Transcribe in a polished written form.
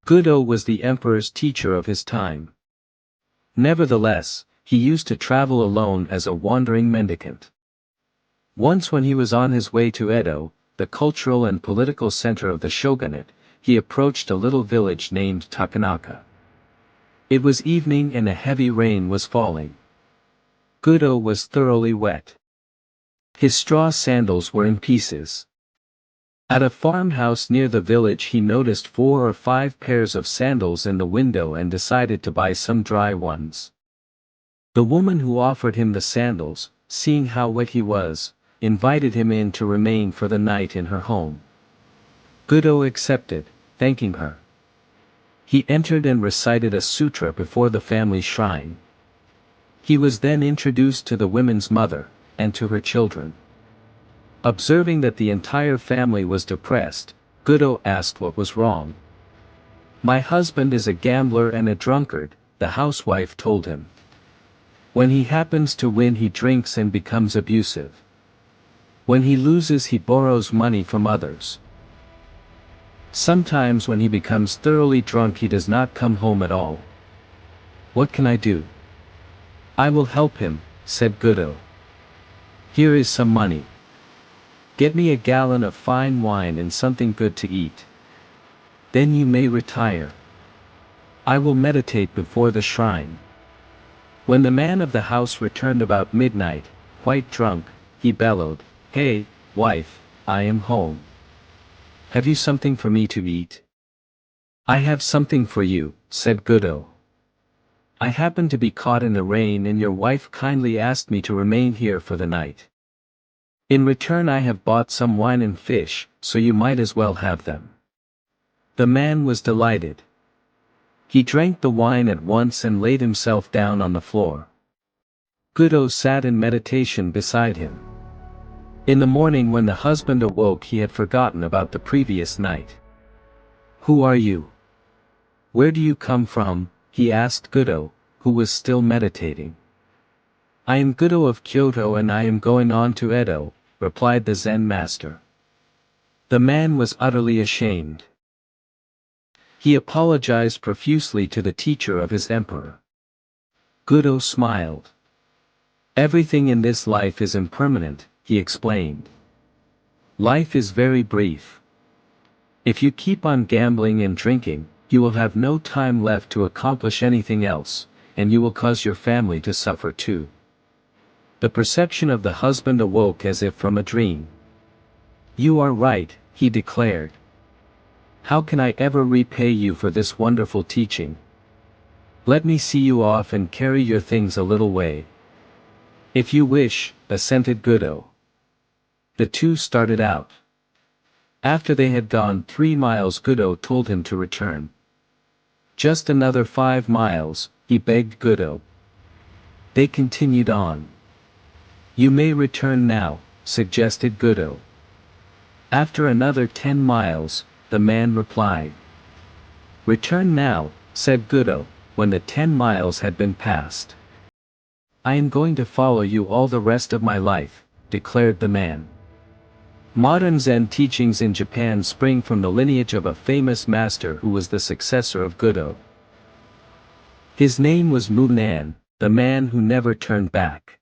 Gudo was the emperor's teacher of his time. Nevertheless, he used to travel alone as a wandering mendicant. Once when he was on his way to Edo, the cultural and political center of the shogunate, he approached a little village named Takanaka. It was evening and a heavy rain was falling. Gudo was thoroughly wet. His straw sandals were in pieces. At a farmhouse near the village he noticed 4 or 5 pairs of sandals in the window and decided to buy some dry ones. The woman who offered him the sandals, seeing how wet he was, invited him in to remain for the night in her home. Gudo accepted, thanking her. He entered and recited a sutra before the family shrine. He was then introduced to the woman's mother, and to her children. Observing that the entire family was depressed, Gudo asked what was wrong. "My husband is a gambler and a drunkard," the housewife told him. "When he happens to win he drinks and becomes abusive. When he loses he borrows money from others. Sometimes when he becomes thoroughly drunk he does not come home at all. What can I do?" "I will help him," said Gudo. "Here is some money. Get me a gallon of fine wine and something good to eat. Then you may retire. I will meditate before the shrine." When the man of the house returned about midnight, quite drunk, he bellowed, "Hey, wife, I am home. Have you something for me to eat?" "I have something for you," said Gudo. "I happened to be caught in the rain and your wife kindly asked me to remain here for the night. In return I have bought some wine and fish, so you might as well have them." The man was delighted. He drank the wine at once and laid himself down on the floor. Gudo sat in meditation beside him. In the morning when the husband awoke he had forgotten about the previous night. "Who are you? Where do you come from?" he asked Gudo, who was still meditating. "I am Gudo of Kyoto and I am going on to Edo," replied the Zen master. The man was utterly ashamed. He apologized profusely to the teacher of his emperor. Gudo smiled. "Everything in this life is impermanent," he explained. "Life is very brief. If you keep on gambling and drinking, you will have no time left to accomplish anything else, and you will cause your family to suffer too." The perception of the husband awoke as if from a dream. "You are right," he declared. "How can I ever repay you for this wonderful teaching? Let me see you off and carry your things a little way." "If you wish," assented Gudo. The two started out. After they had gone 3 miles Gudo told him to return. "Just another 5 miles, he begged Gudo. They continued on. "You may return now," suggested Gudo. After another 10 miles, the man replied. "Return now," said Gudo, when the 10 miles had been passed. "I am going to follow you all the rest of my life," declared the man. Modern Zen teachings in Japan spring from the lineage of a famous master who was the successor of Gudo. His name was Mu-nan, the man who never turned back.